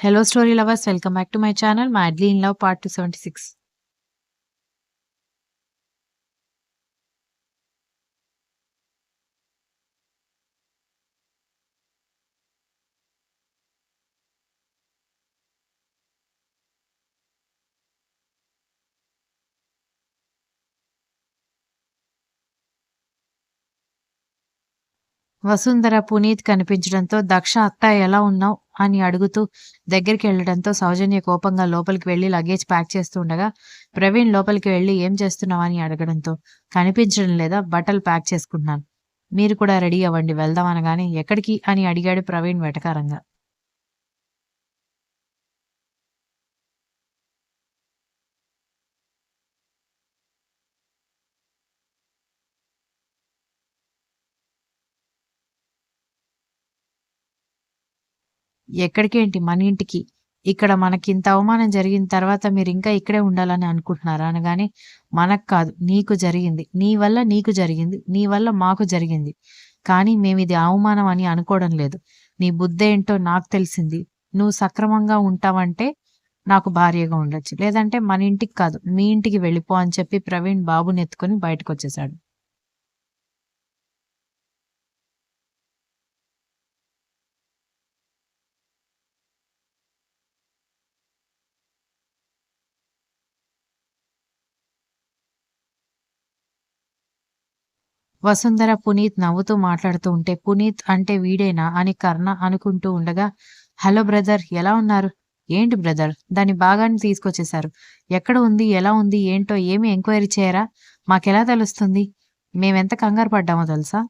Hello, story lovers. Welcome back to my channel, Madly in Love, Part 276. Vasundhara Puneeth కనిపించడంతో దక్ష అత్త ఎలా ఉన్నావు అని అడుగుతూ దగ్గరికి వెళ్ళడంతో సౌజన్య కోపంగా లోపలికి వెళ్ళి లగేజ్ ప్యాక్ చేస్తూ ఉండగా ప్రవీణ్ లోపలికి వెళ్ళి ఏం చేస్తున్నావు అని అడగడంతో కనిపించడం లేదా బట్టలు ప్యాక్ చేసుకుంటున్నాను, మీరు కూడా రెడీ అవ్వండి వెళ్దాం అనగానే ఎక్కడికి అని అడిగాడు ప్రవీణ్ వెటకారంగా. ఎక్కడికేంటి మన ఇంటికి. ఇక్కడ మనకింత అవమానం జరిగిన తర్వాత మీరింకా ఇక్కడే ఉండాలని అనుకుంటున్నారా? అనగానే, మనకు కాదు నీకు జరిగింది. నీ వల్ల నీకు జరిగింది. నీ వల్ల మాకు జరిగింది. కానీ మేమిది అవమానం అని అనుకోవడం లేదు. నీ బుద్ధేంటో నాకు తెలిసింది. నువ్వు సక్రమంగా ఉంటావంటే నాకు భార్యగా ఉండొచ్చు. లేదంటే మన ఇంటికి కాదు మీ ఇంటికి వెళ్ళిపో అని చెప్పి ప్రవీణ్ బాబునెత్తుకొని బయటకొచ్చేశాడు. వసుంధర పునీత్ నవ్వుతూ మాట్లాడుతూ ఉంటే పునీత్ అంటే వీడేనా అని కర్ణ అనుకుంటూ ఉండగా, హలో బ్రదర్ ఎలా ఉన్నారు? ఏంటి బ్రదర్ దాని భాగాన్ని తీసుకొచ్చేశారు. ఎక్కడ ఉంది, ఎలా ఉంది, ఏంటో ఏమీ ఎంక్వైరీ చేయరా? మాకెలా తెలుస్తుంది? మేమెంత కంగారు పడ్డామో తెలుసా?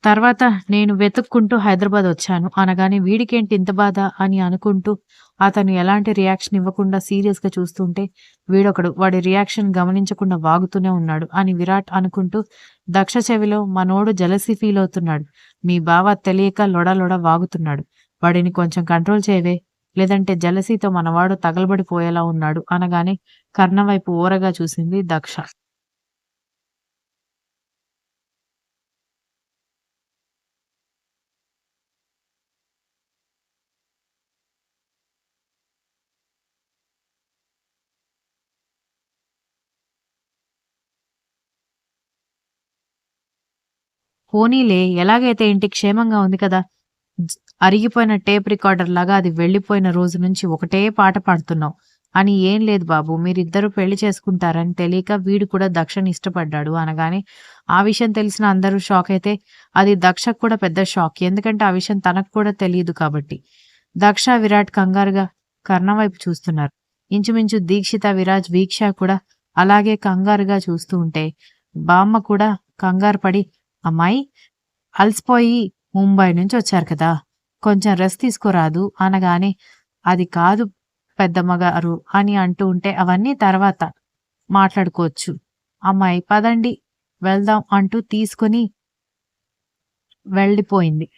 తర్వాత నేను వెతుక్కుంటూ హైదరాబాదొచ్చాను అనగానే వీడికేంటి ఇంత బాధ అని అనుకుంటూ అతను ఎలాంటి రియాక్షన్ ఇవ్వకుండా సీరియస్‌గా చూస్తుంటే వీడొకడు వాడి రియాక్షన్ గమనించకుండా వాగుతూనే ఉన్నాడు అని విరాట్ అనుకుంటూ దక్ష చెవిలో మనోడు జెలసీ ఫీలవుతున్నాడు. మీ బావ తెలియక లొడ లొడ వాగుతున్నాడు. వాడిని కొంచెం కంట్రోల్ చేయవే. లేదంటే జెలసీతో మనవాడు తగలబడిపోయేలా ఉన్నాడు అనగానే కర్ణ వైపు ఓరగా చూసింది దక్ష. పోనీలే ఎలాగైతే ఇంటి క్షేమంగా ఉంది కదా! జ్ అరిగిపోయిన టేప్ రికార్డర్ లాగా అది వెళ్ళిపోయిన రోజు నుంచి ఒకటే పాట పాడుతున్నావు. అని ఏం లేదు బాబు మీరిద్దరూ పెళ్లి చేసుకుంటారని తెలియక వీడు కూడా దక్షని ఇష్టపడ్డాడు అనగానే, ఆ విషయం తెలిసిన అందరూ షాక్ అయితే అది దక్షకు కూడా పెద్ద షాక్. ఎందుకంటే ఆ విషయం తనకు కూడా తెలీదు కాబట్టి. దక్ష, విరాట్ కంగారుగా కర్ణ వైపు చూస్తున్నారు. ఇంచుమించు దీక్షిత, విరాజ్, వీక్ష కూడా అలాగే కంగారుగా చూస్తూ ఉంటే బామ్మ కూడా కంగారు పడి, అమ్మాయి అలసిపోయి ముంబై నుంచొచ్చారు కదా! కొంచెం రెస్ట్ తీసుకోరాదూ అనగానే, అది కాదు పెద్దమ్మగారు అని అంటూ ఉంటే, అవన్నీ తర్వాత మాట్లాడుకోవచ్చు. అమ్మాయి పదండి వెళ్దాం అంటూ తీసుకొని వెళ్ళిపోయింది.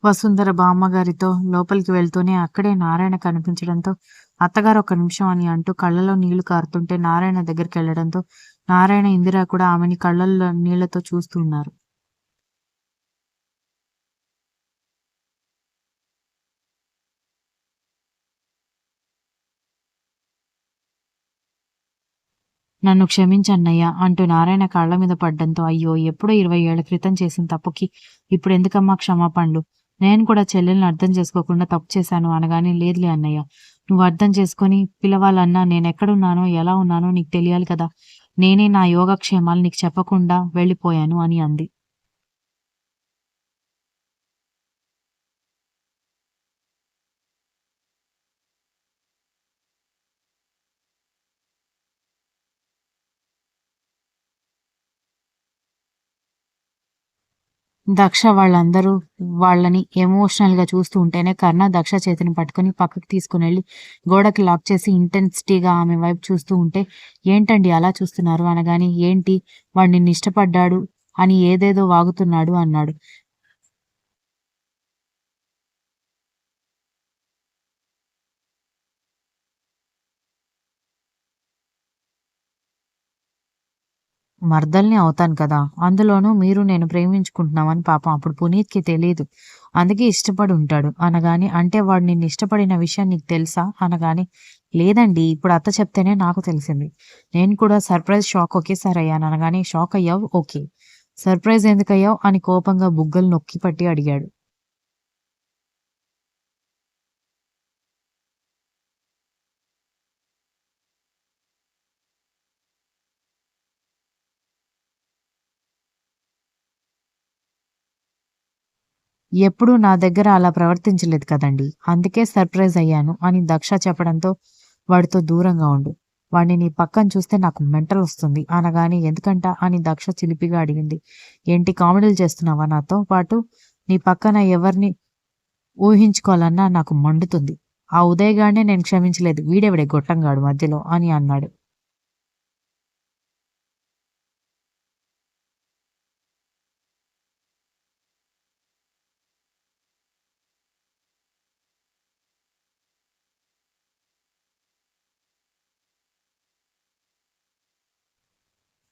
వసుంధర బామ్మగారితో లోపలికి వెళ్తూనే అక్కడే నారాయణ కనిపించడంతో, అత్తగారు ఒక్క నిమిషం అని అంటూ కళ్ళలో నీళ్లు కారుతుంటే నారాయణ దగ్గరికెళ్లడంతో, నారాయణ, ఇందిర కూడా ఆమెని కళ్ళల్లో నీళ్లతో చూస్తూ ఉన్నారు. నన్ను క్షమించన్నయ్యా అంటూ నారాయణ కాళ్ళ మీద పడ్డంతో, అయ్యో ఎప్పుడో 20 ఏళ్ల క్రితం చేసిన తప్పుకి ఇప్పుడెందుకమ్మా క్షమాపణలు? నేను కూడా చెల్లెల్ని అర్థం చేసుకోకుండా తప్పు చేశాను అనగానే, లేదులే అన్నయ్య, నువ్వు అర్థం చేసుకొని పిలవాలన్నా నేనెక్కడున్నానో, ఎలా ఉన్నానో నీకు తెలియాలి కదా! నేనే నా యోగక్షేమాలు నీకు చెప్పకుండా వెళ్ళిపోయాను అని అంది. దక్ష వాళ్ళందరూ వాళ్ళని ఎమోషనల్‌గా చూస్తూ ఉంటేనే కర్ణ దక్ష చేతిని పట్టుకొని పక్కకి తీసుకొనెళ్ళి గోడకి లాక్ చేసి ఇంటెన్సిటీగా ఆమె వైపు చూస్తూ ఉంటే, "ఏంటండి అలా చూస్తున్నారు?" అనగానే, "ఏంటి వాడు నిన్నిష్టపడ్డాడు అని ఏదేదో వాగుతున్నాడు" అన్నాడు. మరదల్ని అవుతాను కదా! అందులోనూ మీరు నేను ప్రేమించుకుంటున్నామని పాపం అప్పుడు పునీత్‌కి తెలీదు. అందుకే ఇష్టపడి ఉంటాడు అనగానే, "అంటే వాడు నిన్నిష్టపడిన విషయం నీకు తెలుసా?" అనగానే, "లేదండి. ఇప్పుడు అత్త చెప్తేనే నాకు తెలిసింది. నేను కూడా సర్ప్రైజ్, షాక్ ఒకేసారి అయ్యాను" అనగానే, "షాక్ అయ్యావు. ఓకే. సర్ప్రైజ్ ఎందుకయ్యావు?" అని కోపంగా బుగ్గలు నొక్కి పట్టి అడిగాడు. "ఎప్పుడూ నా దగ్గర అలా ప్రవర్తించలేదు కదండీ! అందుకే సర్ప్రైజ్ అయ్యాను" అని దక్ష చెప్పడంతో, "వాడితో దూరంగా ఉండు. వాడిని నీ పక్కన చూస్తే నాకు మెంటలొస్తుంది" అనగానే, "ఎందుకంట?" అని దక్ష చిలిపిగా అడిగింది. "ఏంటి కామెడీలు చేస్తున్నావా నాతో పాటు? నీ పక్కన ఎవరిని ఊహించుకోవాలన్నా నాకు మండుతుంది. ఆ ఉదయ్ గాడినే నేను క్షమించలేదు. వీడెవడే గొట్టంగాడు మధ్యలో" అని అన్నాడు.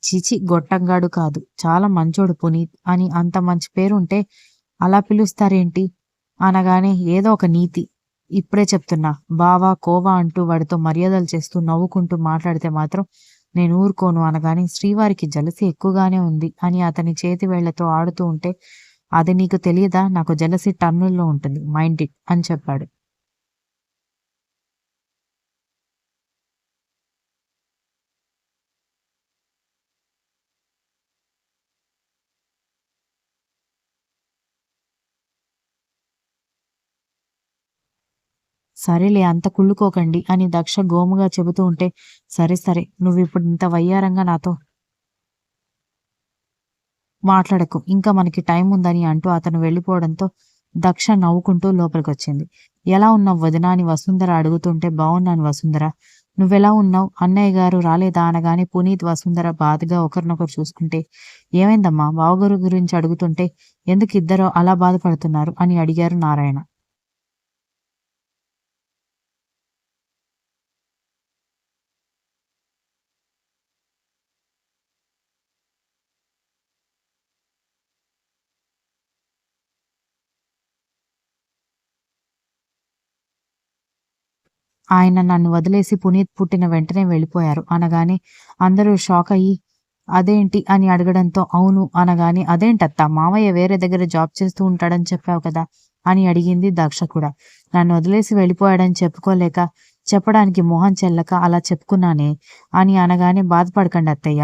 ఛీఛీ! గొట్టంగాడు కాదు. చాలా మంచోడు పునీత్ అని అంత మంచి పేరుంటే అలా పిలుస్తారేంటి? అనగానే ఏదో ఒక నీతి. ఇప్పుడే చెప్తున్నా. బావ, కోవ అంటూ వాడితో మర్యాదలు చేస్తూ నవ్వుకుంటూ మాట్లాడితే మాత్రం నేను ఊరుకోను అనగానే శ్రీవారికి జెలసీ ఎక్కువగానే ఉంది అని అతని చేతి వేళ్లతో ఆడుతూ ఉంటే, అది నీకు తెలియదా? నాకు జెలసీ టన్నుల్లో ఉంటుంది. మైండ్ ఇట్ అని చెప్పాడు. సరేలే అంత కుళ్ళుకోకండి అని దక్ష గోముగా చెబుతూ ఉంటే, సరే సరే నువ్విప్పుడు ఇంత వయ్యారంగా నాతో మాట్లాడకు. ఇంకా మనకి టైం ఉందని అంటూ అతను వెళ్ళిపోవడంతో దక్ష నవ్వుకుంటూ లోపలికొచ్చింది. ఎలా ఉన్నావు వదినా అని వసుంధర అడుగుతుంటే బావున్నాను వసుంధర. నువ్వెలా ఉన్నావు? అన్నయ్య గారు రాలేదా? అనగానే పునీత్, వసుంధర బాధగా ఒకరినొకరు చూసుకుంటే, ఏమైందమ్మా? బావగారు గురించి అడుగుతుంటే ఎందుకు ఇద్దరు అలా బాధపడుతున్నారు? అని అడిగారు నారాయణ. ఆయన నన్ను వదిలేసి పునీత్ పుట్టిన వెంటనే వెళ్ళిపోయారు అనగానే అందరూ షాక్ అయ్యి అదేంటి అని అడగడంతో అవును అనగానే అదేంటత్తా మావయ్య వేరే దగ్గర జాబ్ చేస్తూ ఉంటాడని చెప్పావు కదా అని అడిగింది దక్ష కూడా. నన్ను వదిలేసి వెళ్ళిపోయాడని చెప్పుకోలేక చెప్పడానికి మొహం చెల్లక అలా చెప్పుకున్నానే అని అనగానే బాధపడకండి అత్తయ్య.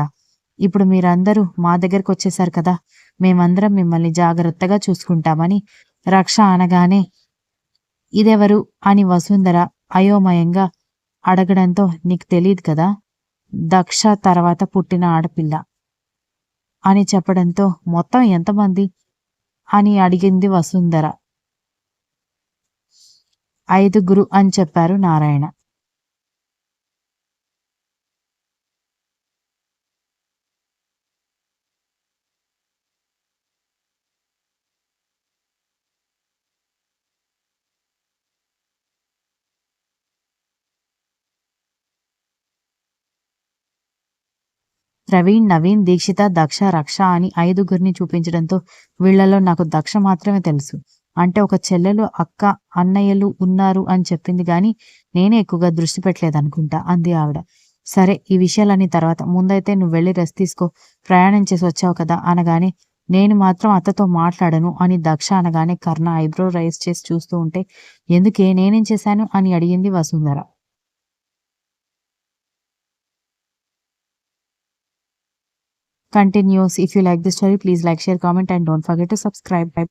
ఇప్పుడు మీరందరూ మా దగ్గరకు వచ్చేసారు కదా, మేమందరం మిమ్మల్ని జాగ్రత్తగా చూసుకుంటామని రక్ష అనగానే ఇదెవరు అని వసుంధర అయోమయంగా అడగడంతో నీకు తెలీదు కదా, దక్ష తర్వాత పుట్టిన ఆడపిల్ల అని చెప్పడంతో మొత్తం ఎంతమంది అని అడిగింది వసుంధర. ఐదుగురు అని చెప్పారు నారాయణ. ప్రవీణ్, నవీన్, దీక్షిత, దక్ష, రక్ష అని ఐదుగురిని చూపించడంతో వీళ్ళలో నాకు దక్ష మాత్రమే తెలుసు. అంటే ఒక చెల్లెలు, అక్క, అన్నయ్యలు ఉన్నారు అని చెప్పింది గాని నేనే ఎక్కువగా దృష్టి పెట్టలేదనుకుంటా అంది ఆవిడ. సరే ఈ విషయాలన్నీ తర్వాత. ముందైతే నువ్వు వెళ్ళి రెస్ట్ తీసుకో. ప్రయాణం చేసి వచ్చావు కదా అనగానే నేను మాత్రం అత్తతో మాట్లాడను అని దక్ష అనగానే కర్ణ ఐబ్రో రైజ్ చేసి చూస్తూ ఉంటే ఎందుకే నేనేం చేశాను అని అడిగింది Vasundhara. Continues. If you like the story, please like, share, comment, and don't forget to subscribe. Bye.